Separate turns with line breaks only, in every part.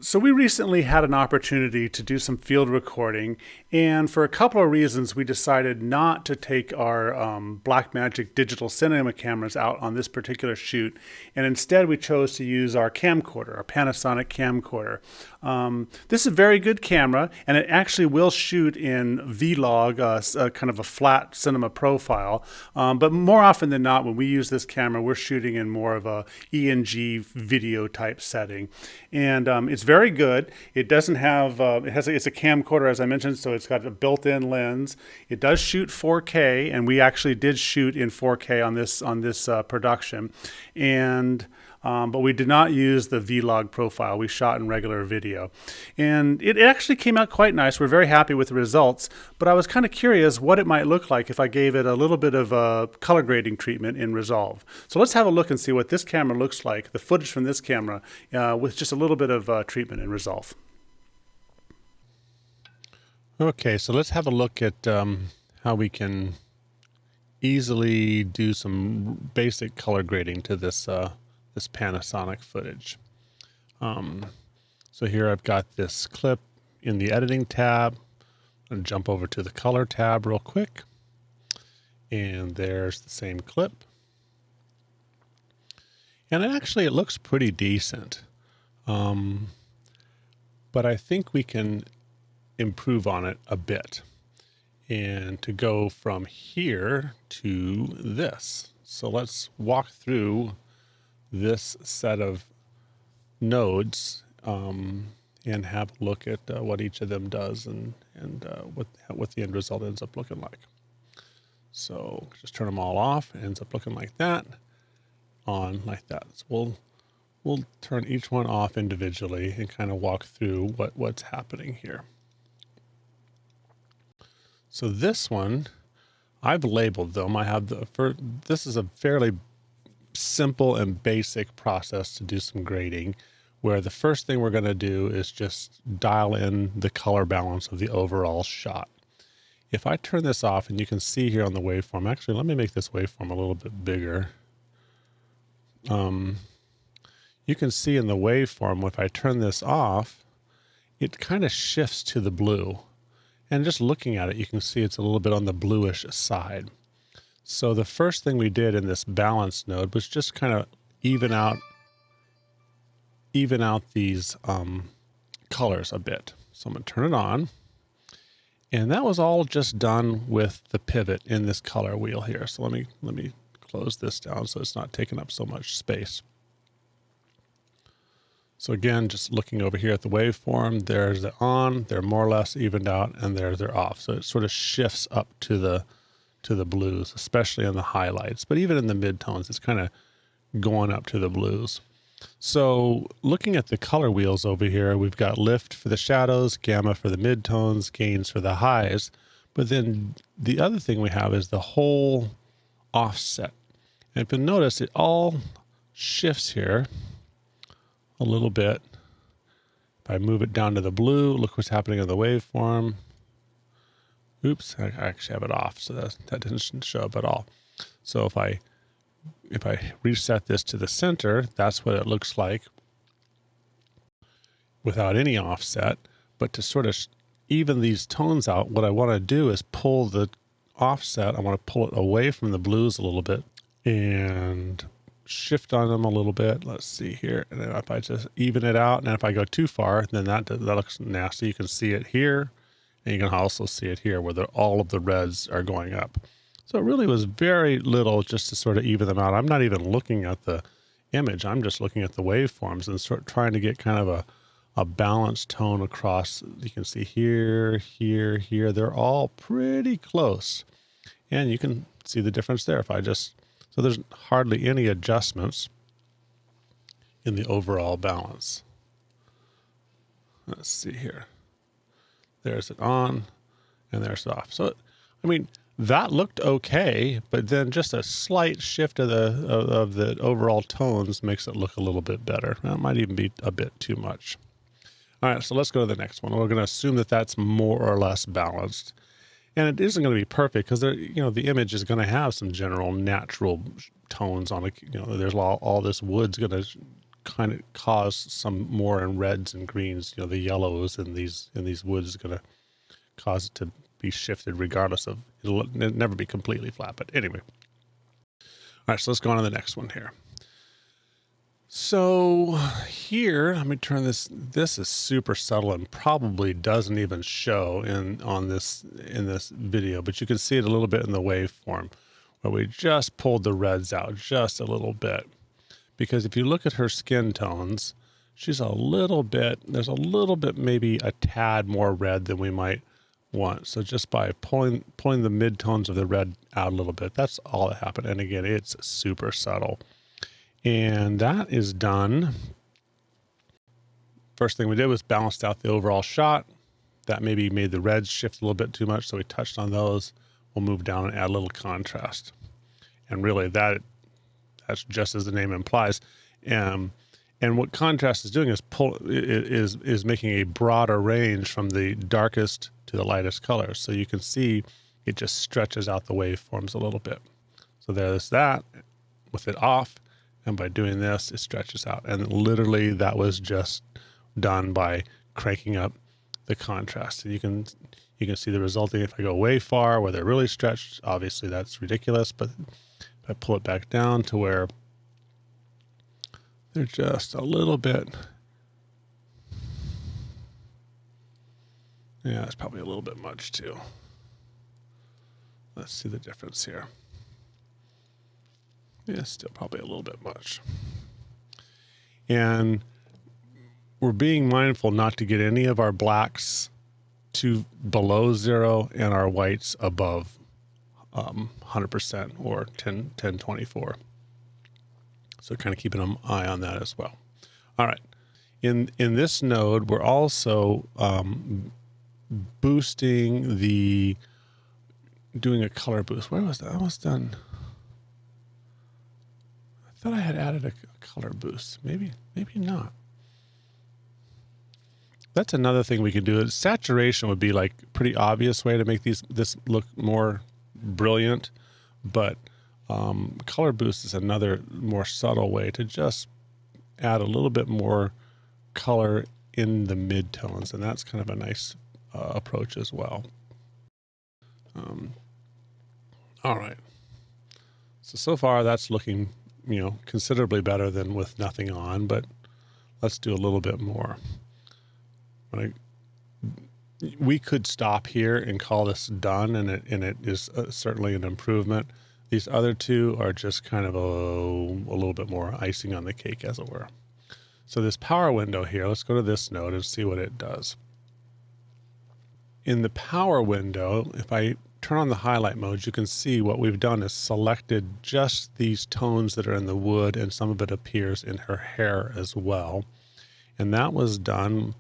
So we recently had an opportunity to do some field recording, and for a couple of reasons, we decided not to take our Blackmagic digital cinema cameras out on this particular shoot, and instead we chose to use our camcorder, our Panasonic camcorder. This is a very good camera, and it actually will shoot in Vlog, kind of a flat cinema profile. But more often than not, when we use this camera, we're shooting in more of a ENG video type setting, and it's very good. It doesn't have it's a camcorder, as I mentioned, so it's got a built-in lens. It does shoot 4K, and we actually did shoot in 4K on this production, and but we did not use the Vlog profile. We shot in regular video. And it actually came out quite nice. We're very happy with the results, but I was kind of curious what it might look like if I gave it a little bit of a color grading treatment in Resolve. So let's have a look and see what this camera looks like, the footage from this camera, with just a little bit of treatment in Resolve.
Okay, so let's have a look at how we can easily do some basic color grading to this this Panasonic footage. So here I've got this clip in the editing tab. I'm gonna jump over to the color tab real quick. And there's the same clip. And it looks pretty decent. But I think we can improve on it a bit. And to go from here to this. So let's walk through this set of nodes and have a look at what each of them does and what the end result ends up looking like. So just turn them all off. It ends up looking like that, on like that. So we'll turn each one off individually and kind of walk through what's happening here. So this one, I've labeled them. I have this is a fairly simple and basic process to do some grading, where the first thing we're going to do is just dial in the color balance of the overall shot. If I turn this off, and you can see here on the waveform, actually let me make this waveform a little bit bigger. You can see in the waveform, if I turn this off, it kind of shifts to the blue, and just looking at it you can see it's a little bit on the bluish side. So the first thing we did in this balance node was just kind of even out these colors a bit. So I'm going to turn it on. And that was all just done with the pivot in this color wheel here. So let me close this down so it's not taking up so much space. So again, just looking over here at the waveform, there's the on, they're more or less evened out, and there's they're off. So it sort of shifts up to the blues, especially in the highlights, but even in the midtones, it's kind of going up to the blues. So looking at the color wheels over here, we've got lift for the shadows, gamma for the midtones, gains for the highs. But then the other thing we have is the whole offset. And if you notice, it all shifts here a little bit. If I move it down to the blue, look what's happening in the waveform. Oops, I actually have it off, so that didn't show up at all. So if I reset this to the center, that's what it looks like without any offset. But to sort of even these tones out, what I want to do is pull the offset. I want to pull it away from the blues a little bit and shift on them a little bit. Let's see here. And then if I just even it out, and if I go too far, then that looks nasty. You can see it here. And you can also see it here where all of the reds are going up. So it really was very little just to sort of even them out. I'm not even looking at the image. I'm just looking at the waveforms and sort of trying to get kind of a balanced tone across. You can see here, here, here. They're all pretty close. And you can see the difference there. So there's hardly any adjustments in the overall balance. Let's see here. There's it on, and there's it off. So, I mean, that looked okay, but then just a slight shift of the overall tones makes it look a little bit better. That might even be a bit too much. All right, so let's go to the next one. We're going to assume that that's more or less balanced. And it isn't going to be perfect because the image is going to have some general natural tones on it. There's all this wood's going to kind of cause some more in reds and greens. The yellows in these woods is going to cause it to be shifted regardless of, it'll never be completely flat. But anyway. All right, so let's go on to the next one here. So here, let me turn this. This is super subtle and probably doesn't even show in this video, but you can see it a little bit in the waveform where we just pulled the reds out just a little bit. Because if you look at her skin tones, she's a little bit, there's a little bit, maybe a tad more red than we might want. So just by pulling the mid-tones of the red out a little bit, that's all that happened. And again, it's super subtle. And that is done. First thing we did was balanced out the overall shot. That maybe made the reds shift a little bit too much, so we touched on those. We'll move down and add a little contrast. And really that's just as the name implies. And what contrast is doing is making a broader range from the darkest to the lightest colors. So you can see it just stretches out the waveforms a little bit. So there's that with it off. And by doing this, it stretches out. And literally that was just done by cranking up the contrast. And you can see the resulting. If I go way far where they're really stretched, obviously that's ridiculous. But if I pull it back down to where they're just a little bit, yeah, it's probably a little bit much too. Let's see the difference here. Yeah, still probably a little bit much. And we're being mindful not to get any of our blacks to below 0 and our whites above 100% or 1024. So kind of keeping an eye on that as well. All right. In this node, we're also boosting doing a color boost. Where was that? I was done. I thought I had added a color boost. Maybe not. That's another thing we can do. Saturation would be like a pretty obvious way to make this look more brilliant, but color boost is another more subtle way to just add a little bit more color in the mid-tones, and that's kind of a nice approach as well. All right. So far that's looking, considerably better than with nothing on, but let's do a little bit more. We could stop here and call this done, and it is certainly an improvement. These other two are just kind of a little bit more icing on the cake, as it were. So this power window here, let's go to this node and see what it does. In the power window, if I turn on the highlight mode, you can see what we've done is selected just these tones that are in the wood, and some of it appears in her hair as well. And that was done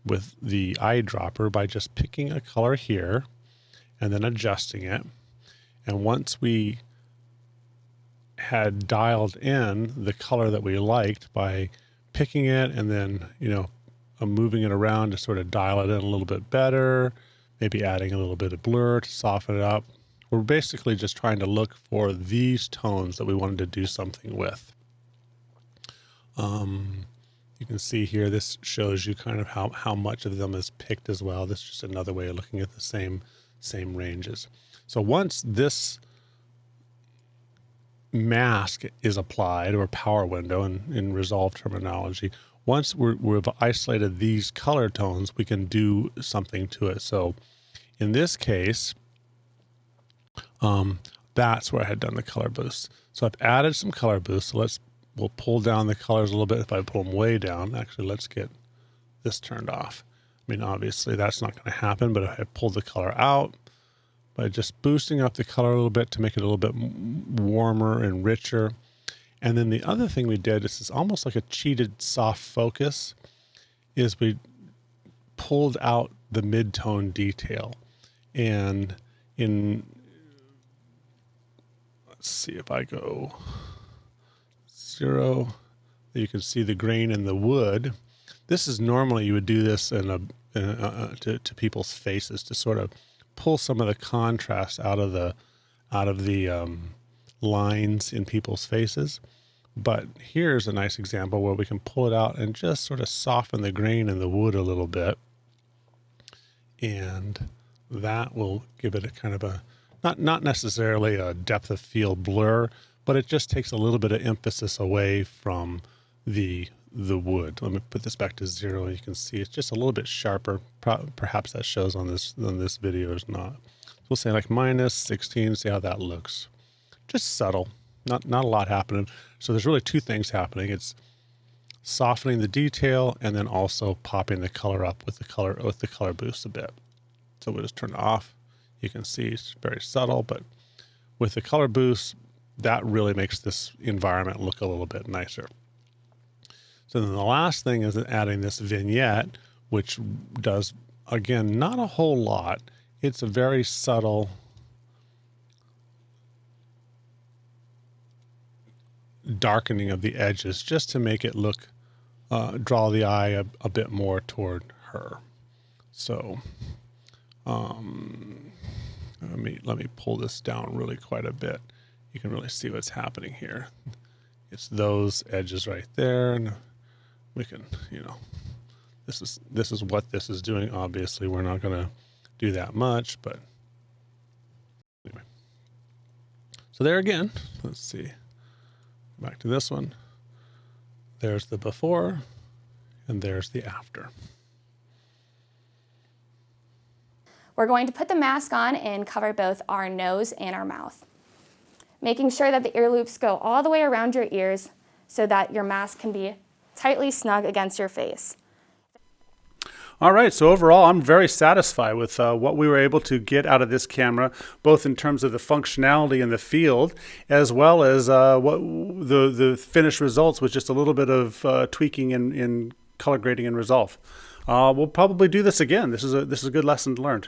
with the eyedropper by just picking a color here and then adjusting it. And once we had dialed in the color that we liked by picking it and then, moving it around to sort of dial it in a little bit better, maybe adding a little bit of blur to soften it up. We're basically just trying to look for these tones that we wanted to do something with. You can see here, this shows you kind of how much of them is picked as well. This is just another way of looking at the same ranges. So once this mask is applied, or power window in Resolve terminology, once we've isolated these color tones, we can do something to it. So in this case, that's where I had done the color boost. So I've added some color boost. So we'll pull down the colors a little bit. If I pull them way down, actually, let's get this turned off. I mean, obviously that's not going to happen, but if I pull the color out by just boosting up the color a little bit to make it a little bit warmer and richer. And then the other thing we did, this is almost like a cheated soft focus, is we pulled out the mid-tone detail. And let's see if I go 0, you can see the grain in the wood. This is normally you would do this to people's faces to sort of pull some of the contrast out of the lines in people's faces. But here's a nice example where we can pull it out and just sort of soften the grain in the wood a little bit. And that will give it a kind of a, not necessarily a depth of field blur, but it just takes a little bit of emphasis away from the wood. Let me put this back to 0. You can see it's just a little bit sharper. Perhaps that shows on this video is not. So we'll say like -16, see how that looks. Just subtle, not a lot happening. So there's really two things happening. It's softening the detail and then also popping the color up with the color boost a bit. So we'll just turn it off. You can see it's very subtle, but with the color boost, that really makes this environment look a little bit nicer. So then the last thing is adding this vignette, which does, again, not a whole lot. It's a very subtle darkening of the edges just to make it look, draw the eye a bit more toward her. So let me pull this down really quite a bit. You can really see what's happening here. It's those edges right there, and we can, this is what this is doing. Obviously, we're not going to do that much, but anyway. So there again, let's see. Back to this one. There's the before, and there's the after.
We're going to put the mask on and cover both our nose and our mouth, making sure that the ear loops go all the way around your ears so that your mask can be tightly snug against your face.
All right, so overall, I'm very satisfied with what we were able to get out of this camera, both in terms of the functionality in the field, as well as what the finished results with just a little bit of tweaking in color grading and resolve. We'll probably do this again. This is a good lesson learned.